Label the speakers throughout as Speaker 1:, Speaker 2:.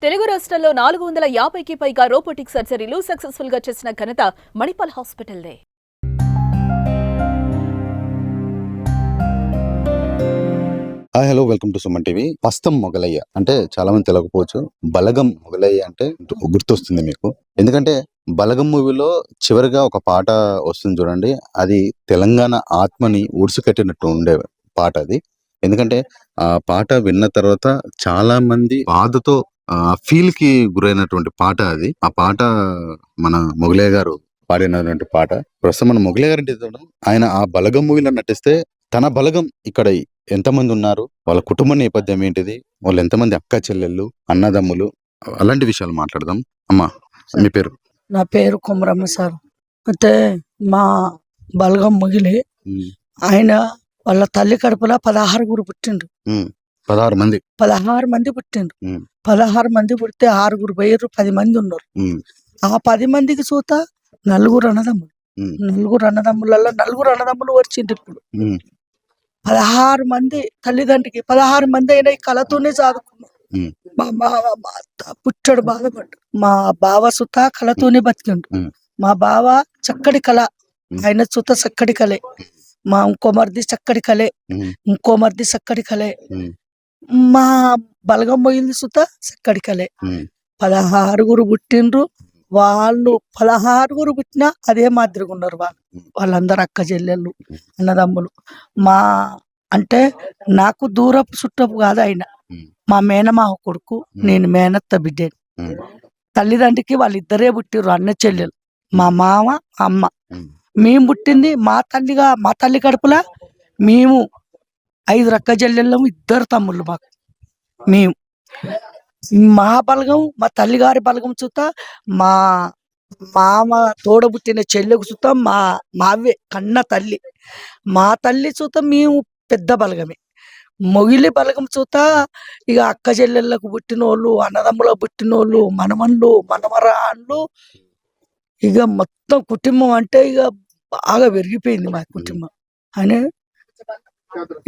Speaker 1: తెలుగు రాష్ట్రాల్లో 450కి పైగా రోబోటిక్ సర్జరీలు సక్సెస్ఫుల్ గా చేసిన ఘనత మణిపాల్ హాస్పిటల్దే.
Speaker 2: Hello, welcome to Suman TV. Pastham Mogulaiah అంటే చాలా మంది తెలియకపోవచ్చు. బలగం మొగలయ్య అంటే గుర్తొస్తుంది మీకు. ఎందుకంటే బలగం మూవీలో చివరిగా ఒక పాట వస్తుంది చూడండి, అది తెలంగాణ ఆత్మని ఊడ్చుకట్టినట్టు ఉండే పాట అది. ఎందుకంటే ఆ పాట విన్న తర్వాత చాలా మంది బాధతో ఫీల్ కి గురైనటువంటి పాట అది. ఆ పాట మన మొగలయ్య గారు పాడినటువంటి పాట. ప్రస్తుతం మన మొగలయ్య గారి ఆయన ఆ బలగం మూవీలో నటిస్తే తన బలగం ఇక్కడ ఎంతమంది ఉన్నారు, వాళ్ళ కుటుంబ నేపథ్యం ఏంటిది, వాళ్ళు ఎంతమంది అక్క చెల్లెళ్ళు, అన్నదమ్ములు, అలాంటి విషయాలు మాట్లాడదాం. అమ్మా, మీ పేరు?
Speaker 3: నా పేరు కుమరమ్మ సార్. అయితే మా బలగం ముగిలి ఆయన వాళ్ళ తల్లి కడుపులో 16 పుట్టిండ్రు.
Speaker 2: 16 మంది
Speaker 3: 16 మంది పుట్టిండ్రు. 16 మంది పుడితే 6 పోయారు, 10 మంది ఉన్నారు. ఆ 10 మందికి చూత 4 అన్నదమ్ములు. 4 అన్నదమ్ములలో 4 అన్నదమ్ములు వచ్చిండ్రు. ఇప్పుడు 16 మంది తల్లిదండ్రికి 16 మంది అయినా ఈ కళతోనే చదువుకున్నారు. మా బావ మా అత్త పుట్టాడు బాధపడ్డు. మా బావ సుత కళతోనే బతికిండు. మా బావ చక్కటి కళ, ఆయన సుత చక్కటి కళే. మా ఇంకో మరిది చక్కటి కళే, ఇంకో మరిది చక్కటి కళే. మా బలగం మొయిల్ది సుత చక్కటి కళే. 16 పుట్టిండ్రు. వాళ్ళు 16 పుట్టినా అదే మాదిరిగా ఉన్నారు. వాళ్ళందరూ అక్క చెల్లెళ్ళు, అన్నదమ్ములు. మా అంటే నాకు దూరపు చుట్టపు కాదు ఆయన, మా మేనమావ కొడుకు, నేను మేనత్త బిడ్డని. తల్లిదండ్రికి వాళ్ళిద్దరే పుట్టిర్రు, అన్న చెల్లెలు. మా మామ అమ్మ. మేము పుట్టింది మా తల్లి కడుపులా మేము 5 అక్క చెల్లెళ్ళము, 2 తమ్ముళ్ళు మాకు. మేము మా బలగం, మా తల్లిగారి బలగం చూత, మా మామ తోడబుట్టిన చెల్లెకు చూత, మావే కన్న తల్లి, మా తల్లి చూత మేము పెద్ద బలగమే. మొగిలి బలగం చూత ఇక అక్క చెల్లెళ్ళకు పుట్టినోళ్ళు, అన్నదమ్ములకు పుట్టినోళ్ళు, మనమన్లు, మనమరాళ్ళు, ఇక మొత్తం కుటుంబం అంటే ఇక బాగా పెరిగిపోయింది మా కుటుంబం అని.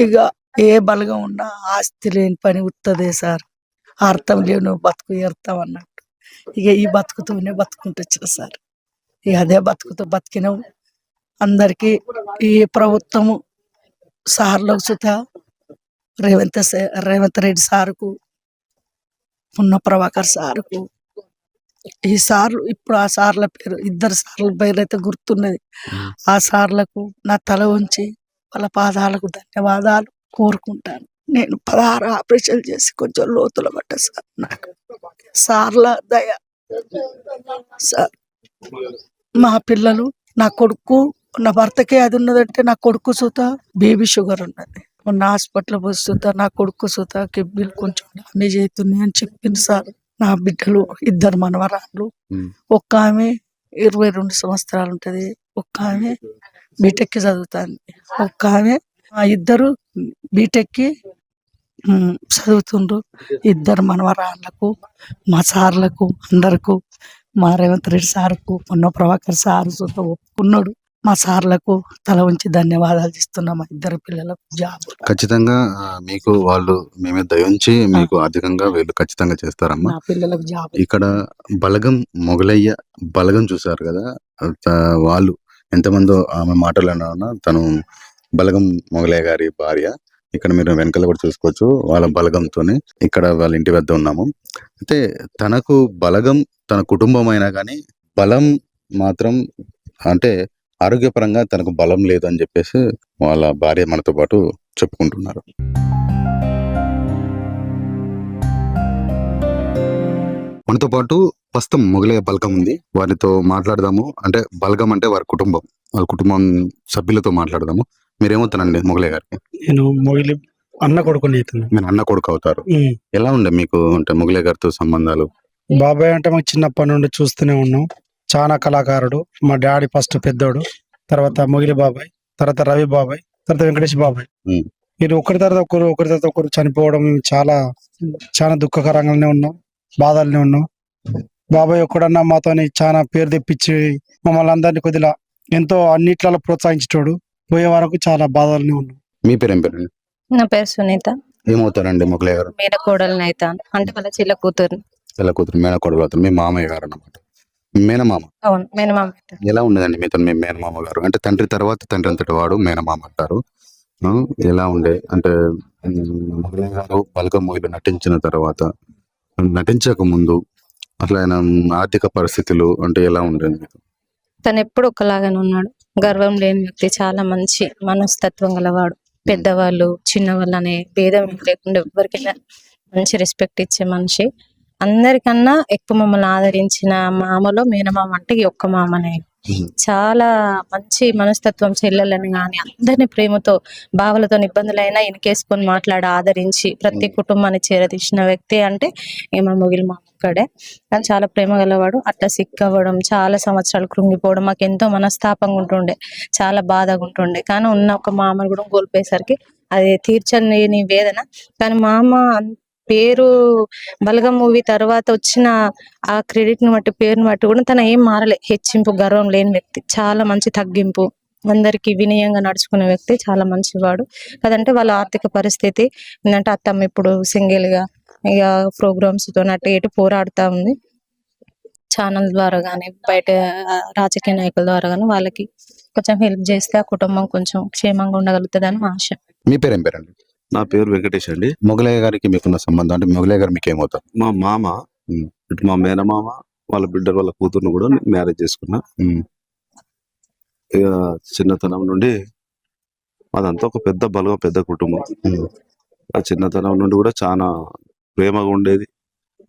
Speaker 3: ఇక ఏ బలగం ఉన్నా ఆస్తి లేని పని ఉత్తదే సార్, అర్థం లేను బతుకు ఎడతాం అన్నట్టు. ఇక ఈ బతుకుతూనే బతుకుంటూ వచ్చిన సార్. ఇక అదే బతుకుతూ బతికినాం. అందరికీ ఈ ప్రభుత్వము సార్లకు సుత రేవంత్ రెడ్డి సారుకు, పున్న ప్రభాకర్ సారుకు, ఈ సార్లు ఇప్పుడు ఆ సార్ల పేరు, 2 సార్ల పేరు అయితే గుర్తున్నది. ఆ సార్లకు నా తల ఉంచి వాళ్ళ పాదాలకు ధన్యవాదాలు కోరుకుంటాను. నేను 16 ఆపరేషన్లు చేసి కొంచెం లోతుల పడ్డా సార్. నాకు సార్ల దయ సార్. మా పిల్లలు, నా కొడుకు, నా భర్తకే అది ఉన్నదంటే నా కొడుకు సుత బేబీ షుగర్ ఉన్నది. మొన్న హాస్పిటల్ పోస్తుందా నా కొడుకు సుత కిడ్నీలు కొంచెం డామేజ్ అవుతున్నాయి అని చెప్పింది సార్. నా బిడ్డలు 2 మనవరాళ్ళు. ఒక్క ఆమె 22 సంవత్సరాలు ఉంటది, ఒక్క ఆమె బీటెక్కి చదువుతుంది, ఒక్క ఆమె 2 బీటెక్కి చదువుతుండ్రు. 2 మనవరాళ్ళకు, మా సార్లకు అందరకు, మా రేవంత్ రెడ్డి సార్కు, పొన్న ప్రభాకర్ సార్ సుత ఒప్పుకున్నాడు. మా సార్లకు తల ఉంచి ధన్యవాదాలు ఇస్తున్నాం. మా 2 పిల్లలకు జాబ్.
Speaker 2: ఖచ్చితంగా మీకు వాళ్ళు మేమే దయించి మీకు ఆర్థికంగా వీళ్ళు ఖచ్చితంగా చేస్తారమ్మా.
Speaker 3: నా పిల్లలకు జాబ్.
Speaker 2: ఇక్కడ బలగం మొగలయ్య బలగం చూసారు కదా, వాళ్ళు ఎంతమందో ఆమె మాటలు తను బలగం మొగలయ్య గారి భార్య. ఇక్కడ మీరు వెనకాల కూడా చూసుకోవచ్చు, వాళ్ళ బలగంతోనే ఇక్కడ వాళ్ళ ఇంటి వద్ద ఉన్నాము. అయితే తనకు బలగం తన కుటుంబం అయినా కానీ బలం మాత్రం అంటే ఆరోగ్యపరంగా తనకు బలం లేదు అని చెప్పేసి వాళ్ళ భార్య మనతో పాటు చెప్పుకుంటున్నారు. మనతో పాటు ప్రస్తుతం మొగలయ్య బలగం ఉంది, వారితో మాట్లాడదాము. అంటే బలగం అంటే వారి కుటుంబం, వాళ్ళ కుటుంబం సభ్యులతో మాట్లాడదాము. మీరేమవుతానండి మొగలయ్య గారికి?
Speaker 4: నేను మొగిలి అన్న కొడుకుని.
Speaker 2: మీరు అన్న కొడుకు అవుతారు. ఎలా ఉండే మీకు అంటే మొగలయ్య గారితో సంబంధాలు?
Speaker 4: బాబాయ్ అంటే మాకు చిన్నప్పటి నుండి చూస్తూనే ఉన్నాం. చాలా కళాకారుడు. మా డాడీ ఫస్ట్ పెద్దోడు, తర్వాత మొగిలి బాబాయ్, తర్వాత రవి బాబాయ్, తర్వాత వెంకటేష్ బాబాయ్. మీరు ఒకరి తర్వాత ఒకరు చనిపోవడం చాలా చాలా దుఃఖకరంగానే ఉన్నాం, బాధల్నే ఉన్నాం. బాబాయ్ ఒక్కడన్నా మాతోని చాలా పేరు తెప్పించి మమ్మల్ని అందరినీ కొద్దిగా ఎంతో అన్నిట్లలో ప్రోత్సహించేటోడు. పోయే వరకు చాలా బాధల్నే ఉన్నాం.
Speaker 2: మీ పేరు ఏం పేరు?
Speaker 5: నా పేరు సునీత.
Speaker 2: ఏమవుతారండి మొగలయ్య గారు?
Speaker 5: మేనకోడల్ని అవుతాను, అంటే వాళ్ళ చెల్ల కూతురు.
Speaker 2: పిల్ల కూతురు మేనకోడలు అవుతారు, మీ మామయ్య గారు అన్నమాట. మేనమామ
Speaker 5: అవును మేనమామ.
Speaker 2: ఎలా ఉండేదండి మీతో మీ మేనమామ గారు? అంటే తండ్రి తర్వాత తండ్రి అంతటి వాడు మేనమామ అంటారు. ఆ, ఎలా ఉండే అంటే మొగలయ్య గారు బలగం మూవీలో నటించిన తర్వాత, నటించక ముందు అసలు ఆయన ఆర్థిక పరిస్థితులు అంటే ఎలా ఉండేది మీకు?
Speaker 5: తను ఎప్పుడు ఒకలాగానే ఉన్నాడు. గర్వం లేని వ్యక్తి, చాలా మంచి మనస్తత్వం గలవాడు. పెద్దవాళ్ళు చిన్నవాళ్ళు అనే భేదం లేకుండా ఎవరికైనా మంచి రెస్పెక్ట్ ఇచ్చే మనిషి. అందరికన్నా ఎక్కువ మమ్మల్ని ఆదరించిన మామలో మేనమామ అంటే ఈ ఒక్క మామనే. చాలా మంచి మనస్తత్వం, చెల్లెలని కానీ అందరిని ప్రేమతో, బావలతో ఇబ్బందులైనా ఇనకేసుకొని మాట్లాడి ఆదరించి ప్రతి కుటుంబాన్ని చేరదీసిన వ్యక్తి అంటే మా మొగిలి మామ ఒక్కడే. కానీ చాలా ప్రేమ గలవాడు. అట్లా సిక్ అవ్వడం, చాలా సంవత్సరాలు కృంగిపోవడం మాకు ఎంతో మనస్తాపంగా ఉంటుండే, చాలా బాధగా ఉంటుండే. కానీ ఉన్న ఒక మామను కూడా కోల్పోయేసరికి అది తీర్చని వేదన. కానీ మామ పేరు బలగం మూవీ తర్వాత వచ్చిన ఆ క్రెడిట్ ని బట్టి, పేరుని బట్టి కూడా తన ఏం మారలే. హెచ్చింపు, గర్వం లేని వ్యక్తి, చాలా మంచి తగ్గింపు, అందరికి వినయంగా నడుచుకునే వ్యక్తి, చాలా మంచివాడు. కదంటే వాళ్ళ ఆర్థిక పరిస్థితి ఏంటంటే అత్తమ్మ ఇప్పుడు సింగిల్ గా ఇక ప్రోగ్రామ్స్ తో అటు ఇటు పోరాడుతా ఉంది. ఛానల్ ద్వారా కానీ బయట రాజకీయ నాయకుల ద్వారా కానీ వాళ్ళకి కొంచెం హెల్ప్ చేస్తే ఆ కుటుంబం కొంచెం క్షేమంగా ఉండగలుగుతుంది అని మా ఆశ.
Speaker 2: మీ పేరు ఏం పేరండి?
Speaker 6: నా పేరు వెంకటేష్ అండి.
Speaker 2: మొగలయ్య గారికి మీకున్న సంబంధం అంటే మొగలయ్య గారు మీకు ఏమవుతారు?
Speaker 6: మా మామ, ఇటు మా మేనమామ వాళ్ళ బిడ్డ వాళ్ళ కూతుర్ని కూడా మ్యారేజ్ చేసుకున్నా. ఇక చిన్నతనం నుండి అదంతా ఒక పెద్ద బలగం, పెద్ద కుటుంబం. ఆ చిన్నతనం నుండి కూడా చాలా ప్రేమగా ఉండేది.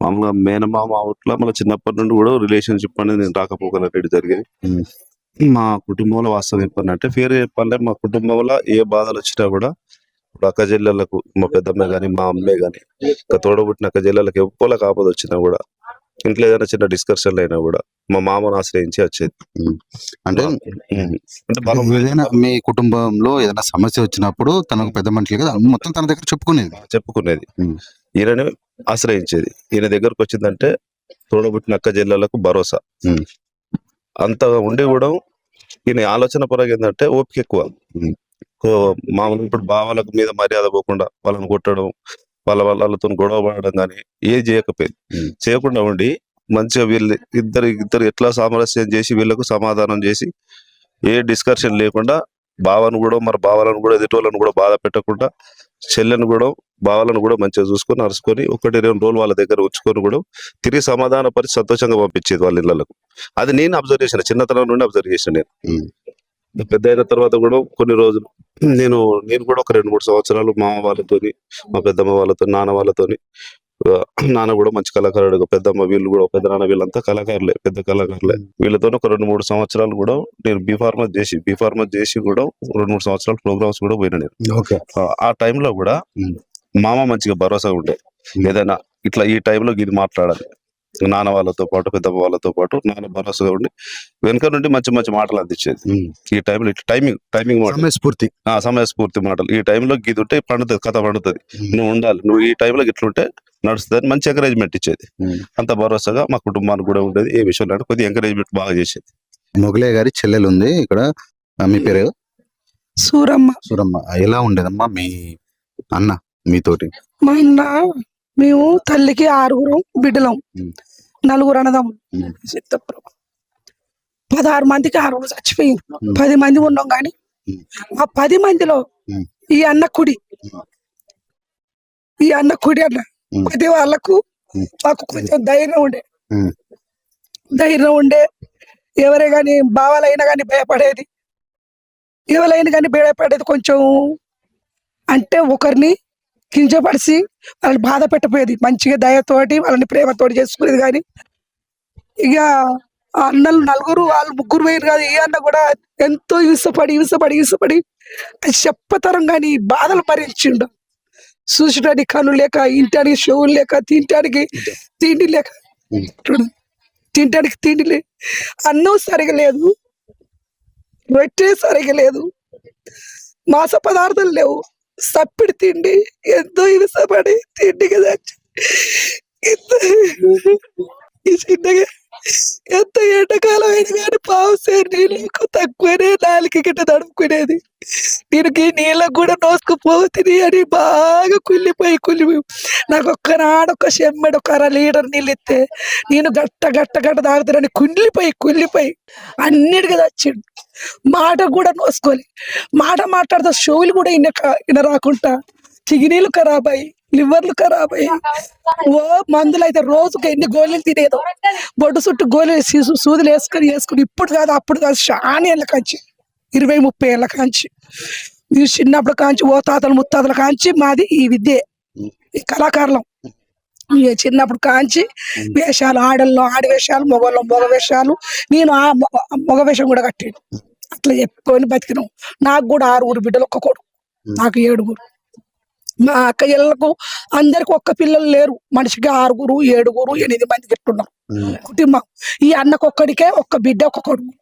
Speaker 6: మామూలుగా మేనమామ అవుట్లా మన చిన్నప్పటి నుండి కూడా రిలేషన్షిప్ అనేది నేను రాకపోకలనేది జరిగేది. మా కుటుంబంలో వాస్తవం చెప్పాలంటే పేరు చెప్పాలంటే మా కుటుంబంలో ఏ బాధలు వచ్చినా కూడా ఇప్పుడు అక్క చెల్లెళ్ళకు, మా పెద్దమ్మ గాని మా అమ్మే గాని, ఇంకా తోడబుట్టిన అక్క చెల్లెళ్ళకి ఎవ్వరికి ఆపద వచ్చినా కూడా, ఇంట్లో ఏదైనా చిన్న డిస్కషన్లు అయినా కూడా మా మామను ఆశ్రయించి వచ్చేది.
Speaker 2: అంటే
Speaker 6: అంటే బలం
Speaker 2: ఏదైనా మీ కుటుంబంలో ఏదైనా సమస్య వచ్చినప్పుడు తనకు పెద్ద మనిషి కదా మొత్తం తన దగ్గర
Speaker 6: చెప్పుకునేది. ఈయనని ఆశ్రయించేది. ఈయన దగ్గరకు వచ్చిందంటే తోడబుట్టిన అక్క చెల్లెళ్ళకు భరోసా. అంతగా ఉండి కూడా ఈయన ఆలోచన పరంగా ఏంటంటే ఓపిక ఎక్కువ. మామూలుగా ఇప్పుడు బావలకు మీద మర్యాద పోకుండా వాళ్ళని కొట్టడం, వాళ్ళతో గొడవ పడడం కానీ ఏది చేయకపోయింది. చేయకుండా ఉండి మంచిగా వీళ్ళు ఇద్దరు ఎట్లా సామరస్యం చేసి వీళ్ళకు సమాధానం చేసి ఏ డిస్కషన్ లేకుండా బావను కూడా మరి బావలను కూడా ఎదుటోళ్ళను కూడా బాధ పెట్టకుండా, చెల్లెను కూడా బావలను కూడా మంచిగా చూసుకొని అరుచుకొని 1-2 రోజులు వాళ్ళ దగ్గర ఉంచుకొని కూడా తిరిగి సమాధాన పరిచి సంతోషంగా పంపించేది వాళ్ళ ఇళ్లకు. అది నేను అబ్జర్వ్ చేసిన, చిన్నతనం నుండి అబ్జర్వ్ చేసిన. నేను పెద్ద అయిన తర్వాత కూడా కొన్ని రోజులు నేను కూడా ఒక 2-3 సంవత్సరాలు మామ వాళ్ళతోని, మా పెద్దమ్మ వాళ్ళతో, నాన్న వాళ్ళతోని, నాన్న కూడా మంచి కళాకారుడు, పెద్దమ్మ వీళ్ళు కూడా, పెద్ద నాన్న వీళ్ళంతా కళాకారులే, పెద్ద కళాకారులే. వీళ్ళతో ఒక 2-3 సంవత్సరాలు కూడా నేను బీఫార్మస్ చేసి కూడా 2-3 సంవత్సరాలు ప్రోగ్రామ్స్ కూడా పోయినా నేను. ఆ టైంలో కూడా మామ మంచిగా భరోసా ఉండే. ఏదైనా ఇట్లా ఈ టైంలో ఇది మాట్లాడాలి, నాన్న వాళ్ళతో పాటు పెద్దమ్మ వాళ్ళతో పాటు నాన్న భరోసాగా ఉండి వెనుక నుండి మంచి మంచి మాటలు అందించేది. ఈ టైంలో ఇట్లా టైమింగ్ సమయస్ఫూర్తి మాటలు. ఈ టైంలో గీది ఉంటే పండుతుంది, కథ పండుతుంది, నువ్వు ఉండాలి, నువ్వు ఈ టైంలో ఇట్లుంటే నడుస్తుంది, మంచి ఎంకరేజ్మెంట్ ఇచ్చేది. అంత భరోసాగా మా కుటుంబానికి కూడా ఉండేది. ఏ విషయంలో కొద్దిగా ఎంకరేజ్మెంట్ బాగా చేసేది.
Speaker 2: మొగలయ్య గారి చెల్లెలు ఉంది ఇక్కడ. మీ పేరు?
Speaker 3: సూరమ్మ.
Speaker 2: ఎలా ఉండేదమ్మా మీ అన్న మీతోటి?
Speaker 3: మా అన్న, మేము తల్లికి 6 బిడ్డలం, 4 అన్నదమ్ములు. 16 మందికి 6 చచ్చిపోయింది. 10 మంది ఉన్నాం కానీ ఆ 10 మందిలో ఈ అన్న కుడి అన్న 10 వాళ్ళకు మాకు కొంచెం ధైర్యం ఉండే. ఎవరే గాని బావాలైనా కానీ భయపడేది, ఎవరైనా కానీ భయపడేది. కొంచెం అంటే ఒకరిని కించపరిచి వాళ్ళని బాధ పెట్టపోయేది, మంచిగా దయతోటి వాళ్ళని ప్రేమతోటి చేసుకునేది. కానీ ఇక ఆ అన్నలు 4 వాళ్ళు 3 వేరు కాదు, ఈ అన్న కూడా ఎంతో ఈసపడి అది చెప్పతరం కానీ బాధలు భరించిండు. చూసడానికి కన్ను లేక, ఇంటానికి చెవులు లేక, తినటానికి తిండి లేక, అన్నం సరిగా లేదు, రొట్టె సరిగా లేదు, మాంస పదార్థాలు లేవు, సప్పిడి తిండి, ఎంతో ఇరుసపడి తిండికి ఈ చిన్నగా ఎంత ఎండాకాలం అయినా కానీ పావు సేరు నీళ్ళు తక్కువనే 4 గిట్ట తడుపుకునేది. దీనికి నీళ్ళకు కూడా నోసుకుపోతుంది అని బాగా కుళ్ళిపోయి నాకు ఒక్కనాడు ఒక చెమ్మెడు ఒక 1/2 లీటర్ నీళ్ళు ఇస్తే నేను గట్ట తాగుతానని కుళ్ళిపోయి అన్నిటికీ చచ్చిండు. మాట కూడా నోసుకోలే. మాట మాట్లాడితే షోలు కూడా ఈయన రాకుండా కిడ్నీలు ఖరాబ్ అయ్యి లివర్లు ఖరాబ్ అయ్యి ఓ మందులు అయితే రోజుకి ఎన్ని గోళీలు తినేదో బొడ్డు చుట్టూ గోళీలు సూదులు వేసుకుని ఇప్పుడు కాదు అప్పుడు కాదు చాలా ఏళ్ళ కాంచి 20-30 ఏళ్ళ కాంచి మీరు చిన్నప్పుడు కాంచి ఓ తాతలు ముత్తాతల కాంచి మాది ఈ విద్యే ఈ కళాకారులం. చిన్నప్పుడు కాంచి వేషాలు ఆడల్లో ఆడి వేషాలు మగవాళ్ళం మగ వేషాలు నేను ఆ మగ వేషం కూడా కట్టాను. అట్లా చెప్పుకొని బతికినాం. నాకు కూడా 6 బిడ్డలు ఒక్క కొడుకు, నాకు 7. మా అక్క ఇళ్ళకు అందరికి ఒక్క పిల్లలు లేరు. మనిషికి 6, 7, 8 మంది పెట్టున్నాం కుటుంబం. ఈ అన్నకు ఒక్కడికే ఒక్క బిడ్డ ఒక్క కొడుకు.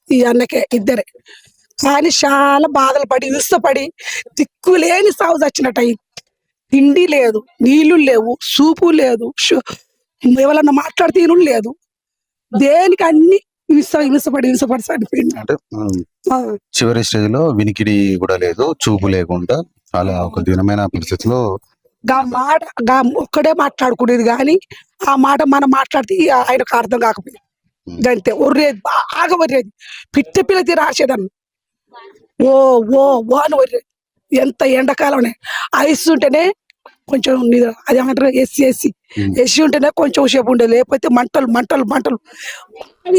Speaker 3: ఈ అన్నకే 2. కానీ చాలా బాధలు పడి ఇష్టపడి దిక్కులేని సాగు చచ్చినట్టు అయింది. తిండి లేదు, నీళ్లు లేవు, సూపు లేదు, ఎవరన్నా మాట్లాడితే ఇనులు లేదు. దేనికి అన్ని హింసపడి చనిపోయింది.
Speaker 2: అంటే చివరి స్టేజ్ లో వినికిడి కూడా లేదు, చూపు లేకుండా చాలా ఒక దీనమైన పరిస్థితిలో
Speaker 3: ఒక్కడే మాట్లాడుకునేది కానీ ఆ మాట మనం మాట్లాడితే ఆయనకు అర్థం కాకపోయింది. గంతే ఒర్రేది, బాగా ఒర్రేది. పిల్ల తీరు రాసేదాన్ని ఓ ఓ ఓ అని ఒర్రేది. ఎంత ఎండాకాలమే ఐస్ ఉంటేనే కొంచెం అదేమంటారు ఎస్సీ ఉంటేనే కొంచెం సేపు ఉండేది, లేకపోతే మంటలు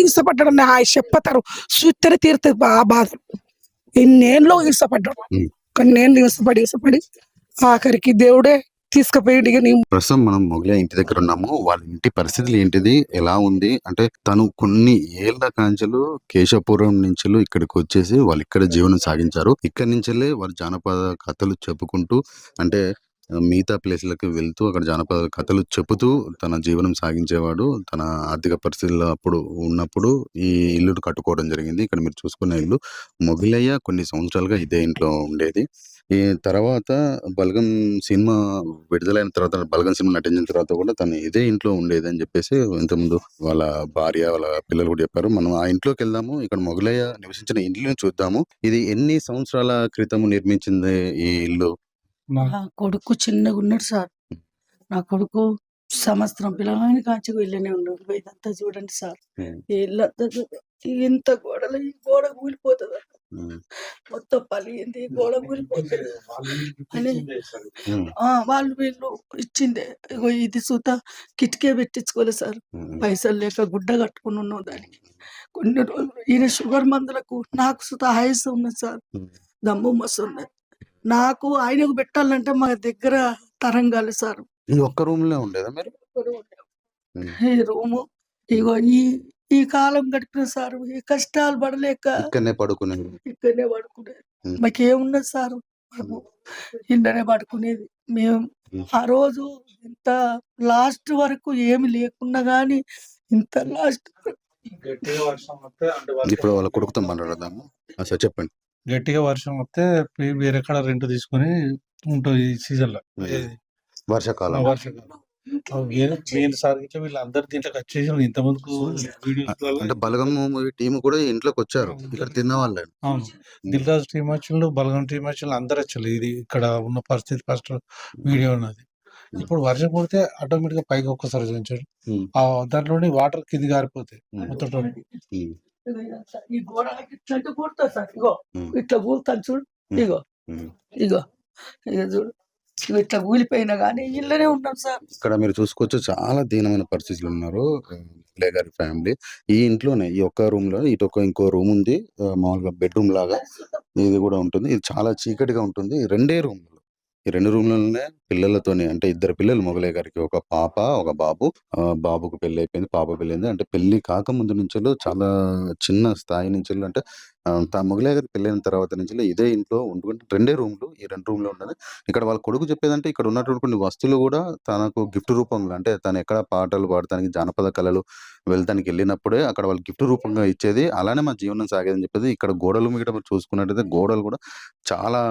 Speaker 3: ఇష్టపడ్డాడు. ఆ చెప్పతారు చూస్తేనే తీరుతుంది ఆ బాధలు. ఎన్నేళ్ళు ఇష్టపడ్డాడు, కొన్నేళ్ళు ఇష్టపడి ఆఖరికి దేవుడే తీసుకుపోయి.
Speaker 2: ప్రస్తుతం మనం మొగలయ్య ఇంటి దగ్గర ఉన్నాము. వాళ్ళ ఇంటి పరిస్థితులు ఏంటిది, ఎలా ఉంది అంటే తను కొన్ని ఏళ్ల కాంచెలు కేశవపురం నుంచి ఇక్కడికి వచ్చేసి వాళ్ళు ఇక్కడ జీవనం సాగించారు. ఇక్కడి నుంచెల్లే వాళ్ళు జానపద కథలు చెప్పుకుంటూ అంటే మిగతా ప్లేస్లకు వెళ్తూ అక్కడ జానపద కథలు చెబుతూ తన జీవనం సాగించేవాడు. తన ఆర్థిక పరిస్థితుల్లో అప్పుడు ఉన్నప్పుడు ఈ ఇల్లు కట్టుకోవడం జరిగింది. ఇక్కడ మీరు చూసుకున్న ఇల్లు మొగలయ్య కొన్ని సంవత్సరాలుగా ఇదే ఇంట్లో ఉండేది. ఈ తర్వాత బలగం సినిమా విడుదలైన తర్వాత బలగం సినిమా నటించిన తర్వాత కూడా తను ఇదే ఇంట్లో ఉండేది అని చెప్పేసి ఇంతకుముందు వాళ్ళ భార్య వాళ్ళ పిల్లలు కూడా చెప్పారు. మనం ఆ ఇంట్లోకి వెళ్దాము, ఇక్కడ మొగలయ్య నివసించిన ఇంట్లోని చూద్దాము. ఇది ఎన్ని సంవత్సరాల క్రితం నిర్మించింది ఈ ఇల్లు?
Speaker 3: నా కొడుకు చిన్నగా ఉన్నాడు సార్. నా కొడుకు సంవత్సరం పిల్లలని కాంచి వెళ్ళనే ఉన్నాడు. ఇదంతా చూడండి సార్, ఇల్లంతా ఇంత గోడలు, ఈ గోడ కూలిపోతుంది మొత్తం పలిగింది, గోడ కూలిపోతుంది అని వాళ్ళు వీళ్ళు ఇచ్చిందే. ఇగో ఇది సూత కిటికీ పెట్టించుకోలేదు సార్, పైసలు లేక గుడ్డ కట్టుకుని ఉన్నాం దానికి. కొన్ని రోజులు ఈయన షుగర్ మందులకు నాకు సుత ఆయుస్ ఉన్నది సార్, దమ్ము మస్తు ఉన్నది. నాకు ఆయనకు పెట్టాలంటే మా దగ్గర తరంగాలి సార్.
Speaker 2: ఈ ఒక్క రూమ్ లో ఉండేదా మీరు?
Speaker 3: ఈ రూము ఇగో ఈ కాలం గడిపిన సార్, ఈ కష్టాలు పడలేక
Speaker 2: ఇక్కడనే పడుకునేది.
Speaker 3: మాకేమున్నది సార్, మాకు ఇండనే పడుకునేది. మేము ఆ రోజు ఇంత లాస్ట్ వరకు ఏమి లేకున్నా గానీ ఇంత లాస్ట్
Speaker 2: ఇప్పుడు వాళ్ళ కొడుకుతో మాట్లాడదాము. సార్ చెప్పండి.
Speaker 7: గట్టిగా వర్షం వస్తే వేరే కాడ రెంట్ తీసుకొని ఉంటుంది ఈ సీజన్ లో,
Speaker 2: వర్షాకాలం.
Speaker 7: మెయిన్ సార్ గిట్ల వీళ్ళందరూ దీంట్లోకి వచ్చేసి ఇంతమందికి వీడియోస్
Speaker 2: అంటే బలగం టీం కూడా ఇంట్లోకి వచ్చారు, ఇక్కడ తిన్న వాళ్ళే.
Speaker 7: అవును, దిల్ రాజు టీం వచ్చిండు, బలగం టీం వచ్చిండు, అందరు వచ్చారు. ఇది ఇక్కడ ఉన్న పరిస్థితి ఫస్ట్ వీడియో ఉన్నది. ఇప్పుడు వర్షం కొడితే ఆటోమేటిక్ గా పైకి ఒక్కసారి చూపించాడు, ఆ దాంట్లోని వాటర్ కింది గారిపోతాయి మొత్తం.
Speaker 3: ఈ గోడలకి ఇట్లా కూడతా సార్, ఇగో ఇట్లా కూలుతాను చూడు, ఇగో ఇగో ఇగో చూడు, ఇట్లా కూలిపోయినా కానీ ఇళ్ళనే ఉన్నాం సార్.
Speaker 2: ఇక్కడ మీరు చూసుకోవచ్చు చాలా దీనమైన పరిస్థితులు ఉన్నారు మొగలయ్య గారి ఫ్యామిలీ. ఈ ఇంట్లోనే ఈ ఒక్క రూమ్ లో ఇటు ఇంకో రూమ్ ఉంది, మామూలుగా బెడ్రూమ్ లాగా ఇది కూడా ఉంటుంది. ఇది చాలా చీకటిగా ఉంటుంది. ఈ 2 రూమ్లు, ఈ 2 రూమ్లలోనే పిల్లలతోనే, అంటే 2 పిల్లలు మొగలయ్య గారికి, ఒక పాప ఒక బాబు. బాబుకు పెళ్లి అయిపోయింది, పాప పెళ్ళైంది. అంటే పెళ్లి కాకముందు నుంచి చాలా చిన్న స్థాయి నుంచి అంటే మొగలయ్య గారికి పెళ్ళైన తర్వాత నుంచి ఇదే ఇంట్లో ఉండుకుంటే 2 రూమ్లు, ఈ 2 రూమ్లో ఉన్నది. ఇక్కడ వాళ్ళ కొడుకు చెప్పేదంటే ఇక్కడ ఉన్నటువంటి కొన్ని వస్తువులు కూడా తనకు గిఫ్ట్ రూపంలో, అంటే తను ఎక్కడ పాటలు పాడటానికి జానపద కళలు వెళ్తానికి వెళ్ళినప్పుడే అక్కడ వాళ్ళు గిఫ్ట్ రూపంగా ఇచ్చేది. అలానే మా జీవనం సాగేదని చెప్పేది. ఇక్కడ గోడలు మీద చూసుకున్నట్టయితే గోడలు కూడా చాలా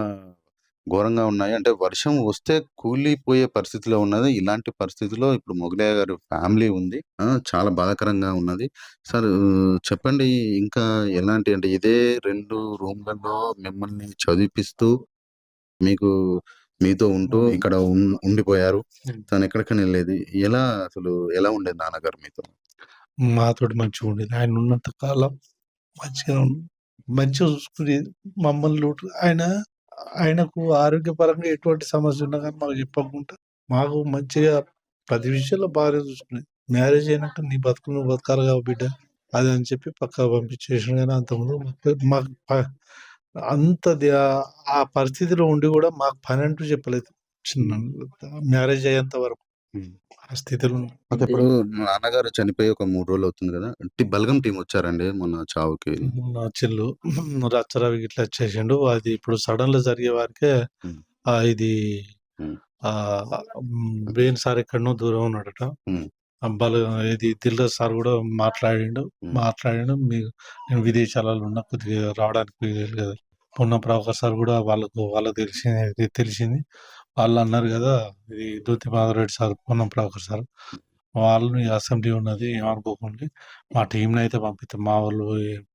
Speaker 2: ఘోరంగా ఉన్నాయి. అంటే వర్షం వస్తే కూలిపోయే పరిస్థితిలో ఉన్నది. ఇలాంటి పరిస్థితిలో ఇప్పుడు మొగలయ్య గారి ఫ్యామిలీ ఉంది. చాలా బాధాకరంగా ఉన్నది. సార్ చెప్పండి, ఇంకా ఎలాంటి అంటే ఇదే 2 రూమ్‌లలో మిమ్మల్ని చదివిపిస్తూ మీకు మీతో ఉంటూ ఇక్కడ ఉండిపోయారు. తను ఎక్కడికైనా ఎళ్ళేది. అసలు ఎలా ఉండేది నాన్నగారు మీతో?
Speaker 7: మాతోటి మంచిగా ఉండేది. ఆయన ఉన్నంత కాలం మంచిగా మంచిగా చూసుకునేది మమ్మల్ని. ఆయనకు ఆరోగ్యపరంగా ఎటువంటి సమస్య ఉన్నా కానీ మాకు చెప్పకుండా మాకు మంచిగా ప్రతి విషయంలో బాగానే చూసుకునేది. మ్యారేజ్ అయినాక నీ బతుకు నువ్వు బతకాలి కదా బిడ్డ అది అని చెప్పి పక్కా పంపించేసాడు. కానీ అంతకుముందు మాకు ఆ పరిస్థితిలో ఉండి కూడా మాకు పని అంటూ చెప్పలేదు. చిన్న మ్యారేజ్ అయ్యేంత వరకు ఆ స్థితిలో ఉన్నాం.
Speaker 2: ఓకే. ఇప్పుడు నాన్నగారు చనిపోయి ఒక 3 రోజులు అవుతుంది కదా! బలగం టీమ్ వచ్చారండి మొన్న చావుకి?
Speaker 7: నా చెల్లు రచ్చరవి గిట్లా వచ్చేసిండు. అది ఇప్పుడు సడన్‌గా జరిగే వారికే
Speaker 2: హ్మ్.
Speaker 7: ఇది
Speaker 2: హ్మ్.
Speaker 7: వేణు సార్ ఎక్కడనో దూరం ఉన్నాడట.
Speaker 2: హ్మ్.
Speaker 7: ఇది దిల్‌రాజు సార్ కూడా మాట్లాడిండు.
Speaker 2: హ్మ్.
Speaker 7: నేను విదేశాలలో ఉన్నా కొద్దిగా రావడానికి వీలు కదా. పొన్నం ప్రభాకర్ సార్ కూడా వాళ్ళకి తెలిసింది. వాళ్ళు అన్నారు కదా, ఇది దూతి మాధవరెడ్డి సార్, పొన్నం ప్రభాకర్ సార్ వాళ్ళని అసెంబ్లీ ఉన్నది ఏమనుకోకండి, మా టీంని అయితే పంపిస్తాం, మా వాళ్ళు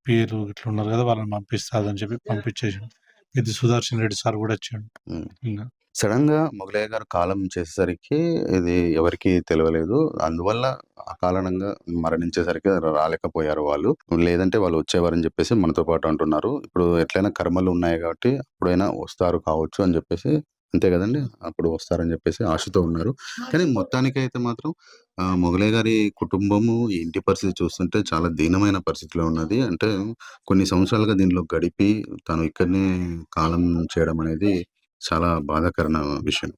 Speaker 7: పిఏలు ఇట్లా ఉన్నారు కదా వాళ్ళని పంపిస్తాదని చెప్పి పంపించేసాడు. ఇది సుదర్శన్ రెడ్డి సార్ కూడా వచ్చాడు.
Speaker 2: హ్మ్.
Speaker 7: ఇంకా
Speaker 2: సడెన్‌గా మొగలయ్య గారు కాలం చేసేసరికి ఇది ఎవరికీ తెలవలేదు. అందువల్ల అకారణంగా మరణించేసరికి రాలేకపోయారు వాళ్ళు. లేదంటే వాళ్ళు వచ్చేవారని చెప్పేసి మనతో పాటు అంటున్నారు. ఇప్పుడు ఎట్లైనా కర్మలు ఉన్నాయి కాబట్టి అప్పుడైనా వస్తారు కావచ్చు అని చెప్పేసి, అంతే కదండీ! అప్పుడు వస్తారని చెప్పేసి ఆశతో ఉన్నారు. కానీ మొత్తానికైతే మాత్రం మొగలయ్య గారి కుటుంబము, ఈ ఇంటి పరిస్థితి చూస్తుంటే చాలా దీనమైన పరిస్థితిలో ఉన్నది. అంటే కొన్ని సంవత్సరాలుగా దీనిలో గడిపి తను ఇక్కడనే కాలం చేయడం అనేది చాలా బాధాకరమైన విషయం.